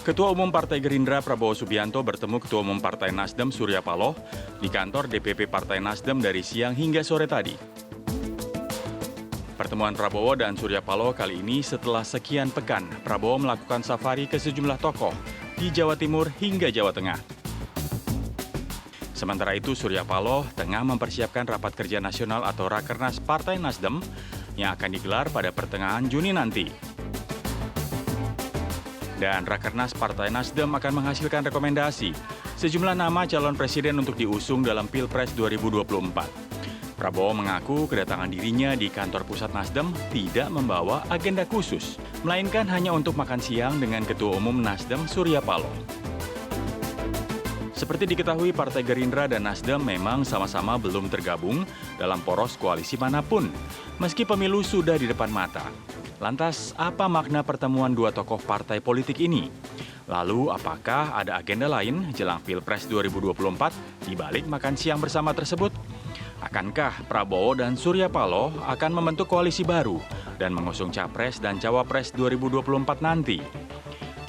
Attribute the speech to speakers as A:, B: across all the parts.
A: Ketua Umum Partai Gerindra Prabowo Subianto bertemu Ketua Umum Partai Nasdem Surya Paloh di kantor DPP Partai Nasdem dari siang hingga sore tadi. Pertemuan Prabowo dan Surya Paloh kali ini setelah sekian pekan Prabowo melakukan safari ke sejumlah tokoh di Jawa Timur hingga Jawa Tengah. Sementara itu Surya Paloh tengah mempersiapkan rapat kerja nasional atau Rakernas Partai Nasdem yang akan digelar pada pertengahan Juni nanti. Dan Rakernas Partai Nasdem akan menghasilkan rekomendasi sejumlah nama calon presiden untuk diusung dalam Pilpres 2024. Prabowo mengaku kedatangan dirinya di kantor pusat Nasdem tidak membawa agenda khusus, melainkan hanya untuk makan siang dengan Ketua Umum Nasdem Surya Paloh. Seperti diketahui, Partai Gerindra dan Nasdem memang sama-sama belum tergabung dalam poros koalisi manapun, meski pemilu sudah di depan mata. Lantas, apa makna pertemuan dua tokoh partai politik ini? Lalu, apakah ada agenda lain jelang Pilpres 2024 di balik makan siang bersama tersebut? Akankah Prabowo dan Surya Paloh akan membentuk koalisi baru dan mengusung Capres dan Cawapres 2024 nanti?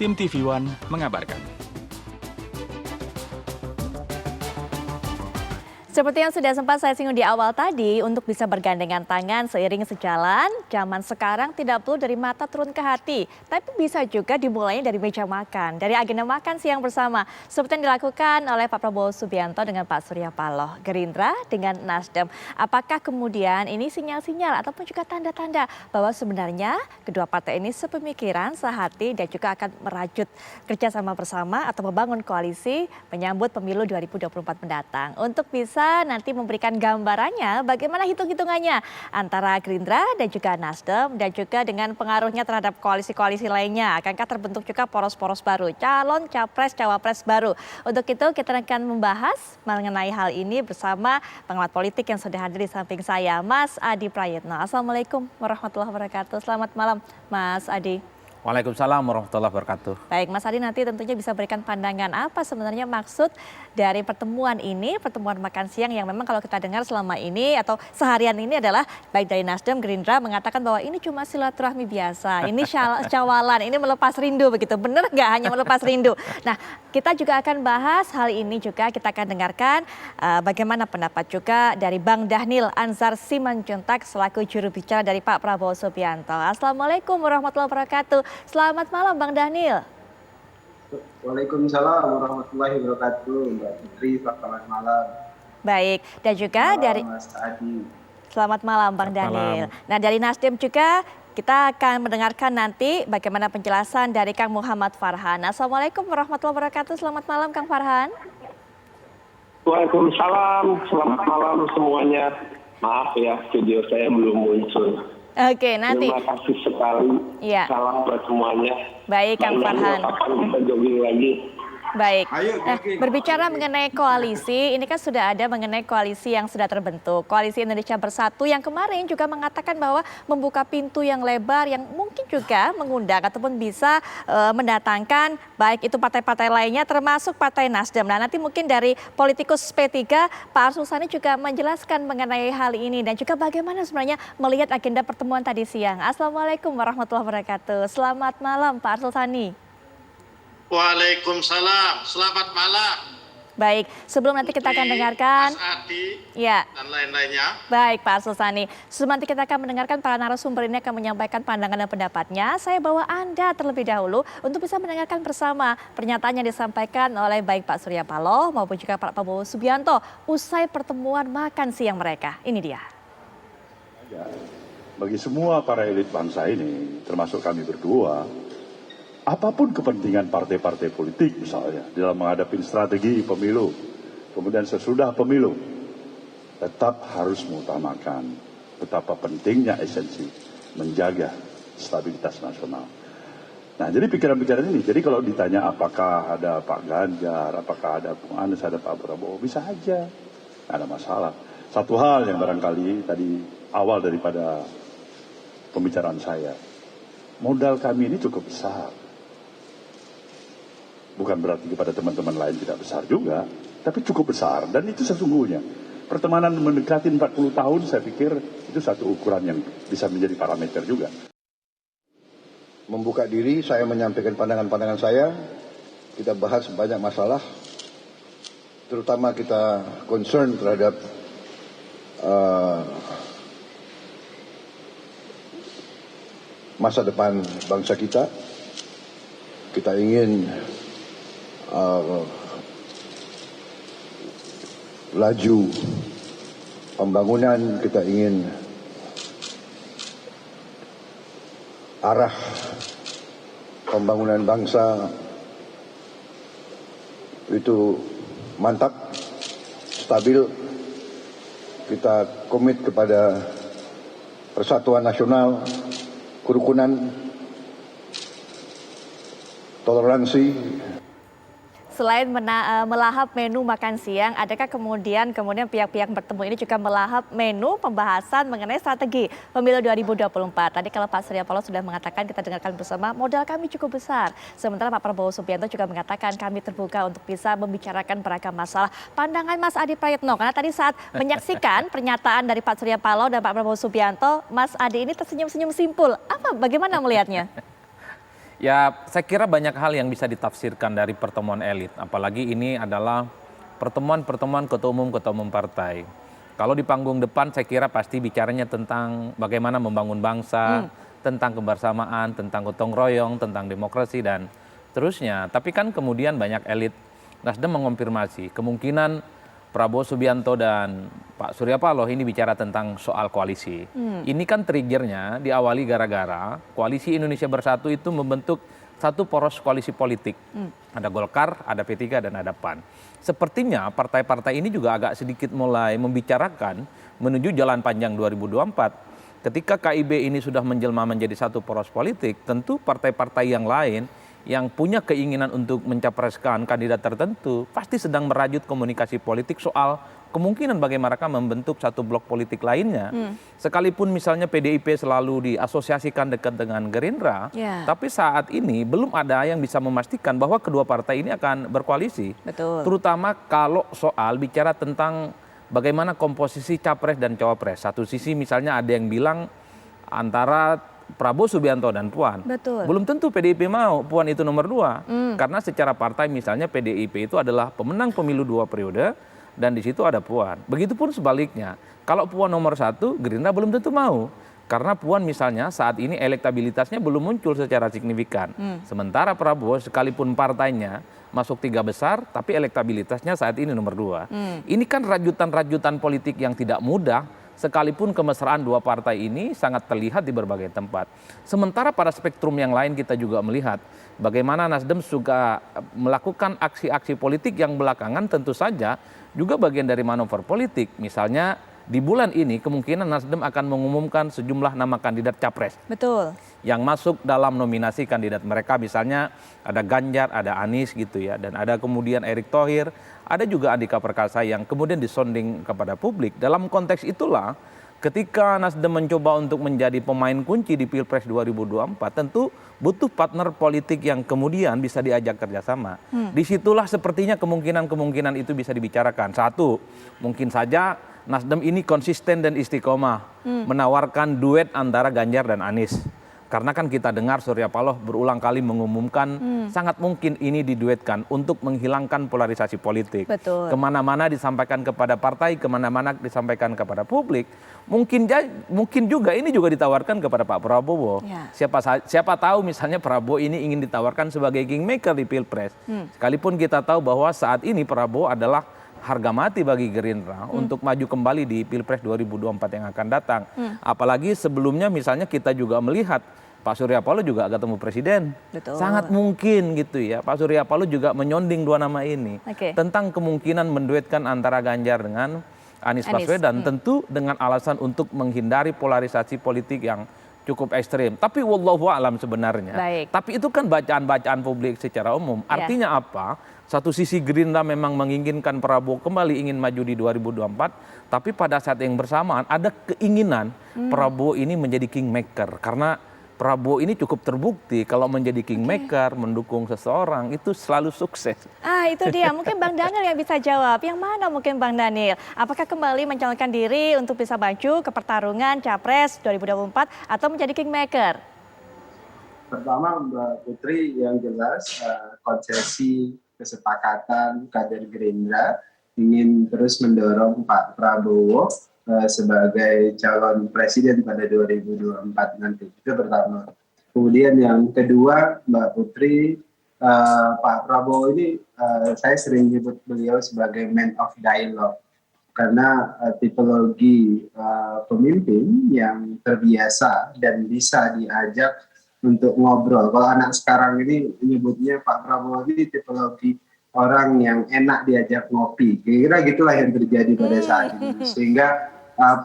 A: Tim TV One mengabarkan.
B: Seperti yang sudah sempat saya singgung di awal tadi, untuk bisa bergandengan tangan seiring sejalan, zaman sekarang tidak perlu dari mata turun ke hati, tapi bisa juga dimulainya dari meja makan, dari agenda makan siang bersama, seperti yang dilakukan oleh Pak Prabowo Subianto dengan Pak Surya Paloh, Gerindra dengan Nasdem. Apakah kemudian ini sinyal-sinyal ataupun juga tanda-tanda bahwa sebenarnya kedua partai ini sepemikiran, sehati, dan juga akan merajut kerjasama bersama atau membangun koalisi menyambut pemilu 2024 mendatang. Untuk bisa nanti memberikan gambarannya bagaimana hitung-hitungannya antara Gerindra dan juga Nasdem dan juga dengan pengaruhnya terhadap koalisi-koalisi lainnya. Akankah terbentuk juga poros-poros baru, calon capres, cawapres baru. Untuk itu kita akan membahas mengenai hal ini bersama pengamat politik yang sudah hadir di samping saya, Mas Adi Prayitno. Assalamualaikum warahmatullahi wabarakatuh. Selamat malam, Mas Adi.
C: Waalaikumsalam warahmatullahi wabarakatuh.
B: Baik, Mas Adi nanti tentunya bisa berikan pandangan apa sebenarnya maksud dari pertemuan ini, pertemuan makan siang yang memang kalau kita dengar selama ini atau seharian ini adalah baik dari Nasdem, Gerindra mengatakan bahwa ini cuma silaturahmi biasa, ini cawalan, ini melepas rindu begitu. Benar nggak hanya melepas rindu? Nah, kita juga akan bahas hal ini juga, kita akan dengarkan bagaimana pendapat juga dari Bang Dhanil Anzar Simanjuntak selaku juru bicara dari Pak Prabowo Subianto. Assalamualaikum warahmatullahi wabarakatuh. Selamat malam Bang Dhanil.
D: Waalaikumsalam warahmatullahi wabarakatuh, Mbak Putri. Selamat malam.
B: Baik, dan juga dari
D: Mas Adi.
B: Selamat malam Bang Dhanil. Nah, dari Nasdem juga kita akan mendengarkan nanti bagaimana penjelasan dari Kang Muhammad Farhan. Assalamualaikum warahmatullahi wabarakatuh. Selamat malam Kang Farhan.
E: Waalaikumsalam, selamat malam semuanya. Maaf ya, video saya belum muncul.
B: Oke, nanti.
E: Terima kasih sekali.
B: Iya.
E: Salam buat semuanya.
B: Baik, Kang Farhan.
E: Kapan kita jogging lagi?
B: Baik. Nah, berbicara mengenai koalisi, ini kan sudah ada mengenai koalisi yang sudah terbentuk. Koalisi Indonesia Bersatu yang kemarin juga mengatakan bahwa membuka pintu yang lebar yang mungkin juga mengundang ataupun bisa mendatangkan baik itu partai-partai lainnya termasuk Partai Nasdem. Nah, nanti mungkin dari politikus P3 Pak Arsul Sani juga menjelaskan mengenai hal ini dan juga bagaimana sebenarnya melihat agenda pertemuan tadi siang. Assalamualaikum warahmatullahi wabarakatuh. Selamat malam Pak Arsul Sani.
F: Waalaikumsalam, selamat malam.
B: Baik, sebelum nanti kita akan dengarkan,
F: Mas Adi,
B: ya,
F: dan lain-lainnya.
B: Baik Pak Arsul Sani, sebelum nanti kita akan mendengarkan para narasumber ini akan menyampaikan pandangan dan pendapatnya, saya bawa Anda terlebih dahulu untuk bisa mendengarkan bersama pernyataan yang disampaikan oleh baik Pak Surya Paloh maupun juga Pak Prabowo Subianto usai pertemuan makan siang mereka. Ini dia.
G: Bagi semua para elit bangsa ini, termasuk kami berdua, apapun kepentingan partai-partai politik misalnya dalam menghadapi strategi pemilu, kemudian sesudah pemilu, tetap harus mengutamakan betapa pentingnya esensi menjaga stabilitas nasional. Nah, jadi pikiran-pikiran ini, jadi kalau ditanya apakah ada Pak Ganjar, apakah ada Bung Anies, ada Pak Prabowo, bisa aja, nggak ada masalah. Satu hal yang barangkali tadi awal daripada pembicaraan saya, modal kami ini cukup besar. Bukan berarti kepada teman-teman lain tidak besar juga, tapi cukup besar. Dan itu sesungguhnya. Pertemanan mendekati 40 tahun, saya pikir itu satu ukuran yang bisa menjadi parameter juga.
H: membuka diri, saya menyampaikan pandangan-pandangan saya. Kita bahas banyak masalah, terutama kita concern terhadap masa depan bangsa kita. Kita ingin laju pembangunan, kita ingin arah pembangunan bangsa itu mantap, stabil. Kita komit kepada persatuan nasional, kerukunan, toleransi.
B: Selain melahap menu makan siang, adakah kemudian pihak-pihak bertemu ini juga melahap menu pembahasan mengenai strategi pemilu 2024? Tadi kalau Pak Surya Paloh sudah mengatakan, kita dengarkan bersama, modal kami cukup besar. Sementara Pak Prabowo Subianto juga mengatakan kami terbuka untuk bisa membicarakan beragam masalah. Pandangan Mas Adi Prayitno, karena tadi saat menyaksikan pernyataan dari Pak Surya Paloh dan Pak Prabowo Subianto, Mas Adi ini tersenyum-senyum simpul. Bagaimana melihatnya?
C: Ya, saya kira banyak hal yang bisa ditafsirkan dari pertemuan elit. Apalagi ini adalah pertemuan ketua umum partai. Kalau di panggung depan saya kira pasti bicaranya tentang bagaimana membangun bangsa, tentang kebersamaan, tentang gotong royong, tentang demokrasi dan seterusnya. Tapi kan kemudian banyak elit Nasdem mengonfirmasi kemungkinan Prabowo Subianto dan Pak Surya Paloh ini bicara tentang soal koalisi. Ini kan triggernya diawali gara-gara Koalisi Indonesia Bersatu itu membentuk satu poros koalisi politik. Ada Golkar, ada P3 dan ada PAN. Sepertinya partai-partai ini juga agak sedikit mulai membicarakan menuju jalan panjang 2024. Ketika KIB ini sudah menjelma menjadi satu poros politik, tentu partai-partai yang lain yang punya keinginan untuk mencapreskan kandidat tertentu pasti sedang merajut komunikasi politik soal kemungkinan bagaimana mereka membentuk satu blok politik lainnya. Sekalipun misalnya PDIP selalu diasosiasikan dekat dengan Gerindra, tapi saat ini belum ada yang bisa memastikan bahwa kedua partai ini akan berkoalisi.
B: Betul.
C: Terutama kalau soal bicara tentang bagaimana komposisi capres dan cawapres. Satu sisi misalnya ada yang bilang antara Prabowo Subianto dan Puan.
B: Betul.
C: Belum tentu PDIP mau Puan itu nomor 2. Karena secara partai misalnya PDIP itu adalah pemenang pemilu 2 periode dan di situ ada Puan. Begitupun sebaliknya. Kalau Puan nomor 1, Gerindra belum tentu mau. Karena Puan misalnya saat ini elektabilitasnya belum muncul secara signifikan. Sementara Prabowo sekalipun partainya masuk 3 besar, tapi elektabilitasnya saat ini nomor 2. Ini kan rajutan-rajutan politik yang tidak mudah. Sekalipun kemesraan dua partai ini sangat terlihat di berbagai tempat. Sementara pada spektrum yang lain kita juga melihat bagaimana Nasdem juga melakukan aksi-aksi politik yang belakangan tentu saja juga bagian dari manuver politik. Misalnya di bulan ini kemungkinan Nasdem akan mengumumkan sejumlah nama kandidat capres.
B: Betul.
C: Yang masuk dalam nominasi kandidat mereka, misalnya ada Ganjar, ada Anies gitu ya, dan ada kemudian Erick Thohir, ada juga Andika Perkasa yang kemudian disonding kepada publik. Dalam konteks itulah ketika Nasdem mencoba untuk menjadi pemain kunci di Pilpres 2024, tentu butuh partner politik yang kemudian bisa diajak kerjasama. Disitulah sepertinya kemungkinan-kemungkinan itu bisa dibicarakan. Satu, mungkin saja Nasdem ini konsisten dan istiqomah menawarkan duet antara Ganjar dan Anies. Karena kan kita dengar Surya Paloh berulang kali mengumumkan sangat mungkin ini diduetkan untuk menghilangkan polarisasi politik.
B: Betul.
C: Kemana-mana disampaikan kepada partai, kemana-mana disampaikan kepada publik. Mungkin juga ini juga ditawarkan kepada Pak Prabowo.
B: Ya.
C: Siapa tahu misalnya Prabowo ini ingin ditawarkan sebagai kingmaker di Pilpres. Sekalipun kita tahu bahwa saat ini Prabowo adalah harga mati bagi Gerindra untuk maju kembali di Pilpres 2024 yang akan datang. Apalagi sebelumnya misalnya kita juga melihat Pak Surya Paloh juga ketemu presiden.
B: Betul.
C: Sangat mungkin gitu ya. Pak Surya Paloh juga menyonding dua nama ini. Tentang kemungkinan menduetkan antara Ganjar dengan Anies Baswedan. Tentu dengan alasan untuk menghindari polarisasi politik yang cukup ekstrim. Tapi wallahu a'lam sebenarnya.
B: Baik.
C: Tapi itu kan bacaan-bacaan publik secara umum. Artinya apa? Satu sisi Gerindra memang menginginkan Prabowo kembali ingin maju di 2024. Tapi pada saat yang bersamaan ada keinginan Prabowo ini menjadi kingmaker. Karena Prabowo ini cukup terbukti kalau menjadi kingmaker, mendukung seseorang itu selalu sukses.
B: Itu dia. Mungkin Bang Daniel yang bisa jawab. Yang mana mungkin Bang Daniel? Apakah kembali mencalonkan diri untuk bisa maju ke pertarungan Capres 2024 atau menjadi kingmaker?
D: pertama Mbak Putri yang jelas konsesi kesepakatan kader Gerindra ingin terus mendorong Pak Prabowo sebagai calon presiden pada 2024 nanti. Itu pertama. Kemudian yang kedua Mbak Putri, Pak Prabowo ini saya sering menyebut beliau sebagai man of dialogue karena tipologi pemimpin yang terbiasa dan bisa diajak untuk ngobrol. Kalau anak sekarang ini menyebutnya Pak Prabowo ini tipologi orang yang enak diajak ngopi. Kira-kira gitulah yang terjadi pada saat ini. Sehingga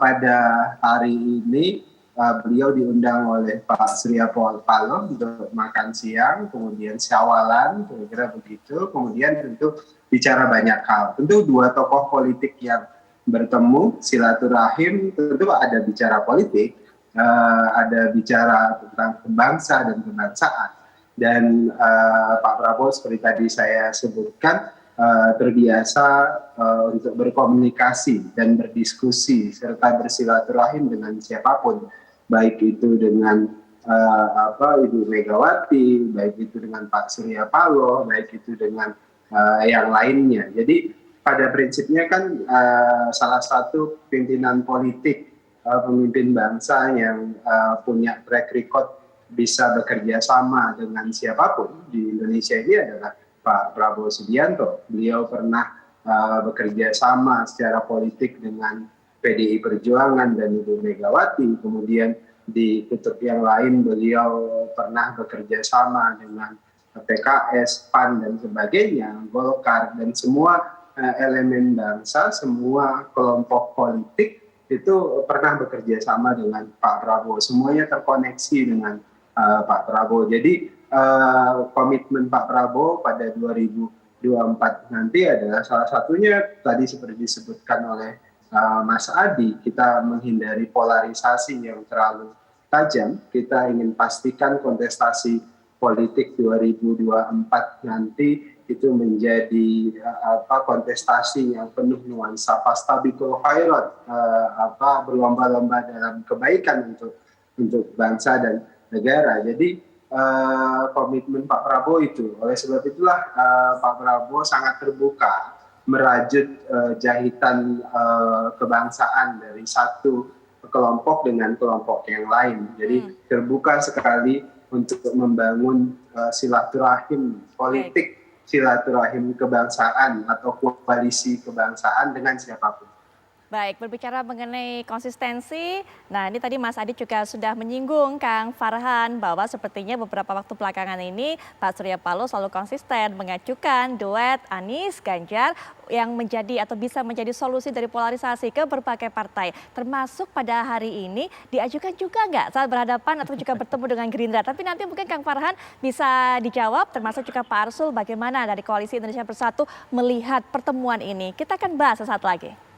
D: pada hari ini beliau diundang oleh Pak Surya Paloh untuk makan siang, kemudian syawalan, kira-kira begitu. Kemudian tentu bicara banyak hal. Tentu dua tokoh politik yang bertemu, silaturahim, tentu ada bicara politik, ada bicara tentang bangsa dan kebangsaan. Dan Pak Prabowo seperti tadi saya sebutkan, terbiasa untuk berkomunikasi dan berdiskusi serta bersilaturahim dengan siapapun, baik itu dengan Ibu Megawati, baik itu dengan Pak Surya Paloh, baik itu dengan yang lainnya. Jadi pada prinsipnya kan salah satu pimpinan politik, pemimpin bangsa yang punya track record bisa bekerja sama dengan siapapun di Indonesia ini adalah Pak Prabowo Subianto. Beliau pernah bekerja sama secara politik dengan PDI Perjuangan dan Ibu Megawati. Kemudian di kutub yang lain beliau pernah bekerja sama dengan PKS, PAN dan sebagainya, Golkar, dan semua elemen bangsa, semua kelompok politik itu pernah bekerja sama dengan Pak Prabowo. Semuanya terkoneksi dengan Pak Prabowo. Jadi komitmen Pak Prabowo pada 2024 nanti adalah salah satunya tadi seperti disebutkan oleh Mas Adi, kita menghindari polarisasi yang terlalu tajam. Kita ingin pastikan kontestasi politik 2024 nanti itu menjadi kontestasi yang penuh nuansa fastabiqul khairat, berlomba-lomba dalam kebaikan untuk bangsa dan negara. Jadi komitmen Pak Prabowo itu. Oleh sebab itulah Pak Prabowo sangat terbuka merajut jahitan kebangsaan dari satu kelompok dengan kelompok yang lain. Jadi terbuka sekali untuk membangun silaturahim politik, silaturahim kebangsaan atau koalisi kebangsaan dengan siapapun.
B: Baik, berbicara mengenai konsistensi, nah ini tadi Mas Adi juga sudah menyinggung Kang Farhan bahwa sepertinya beberapa waktu belakangan ini Pak Surya Paloh selalu konsisten mengajukan duet Anies Ganjar yang menjadi atau bisa menjadi solusi dari polarisasi ke berbagai partai. Termasuk pada hari ini diajukan juga nggak saat berhadapan atau juga bertemu dengan Gerindra. Tapi nanti mungkin Kang Farhan bisa dijawab, termasuk juga Pak Arsul bagaimana dari Koalisi Indonesia Bersatu melihat pertemuan ini. Kita akan bahas sesaat lagi.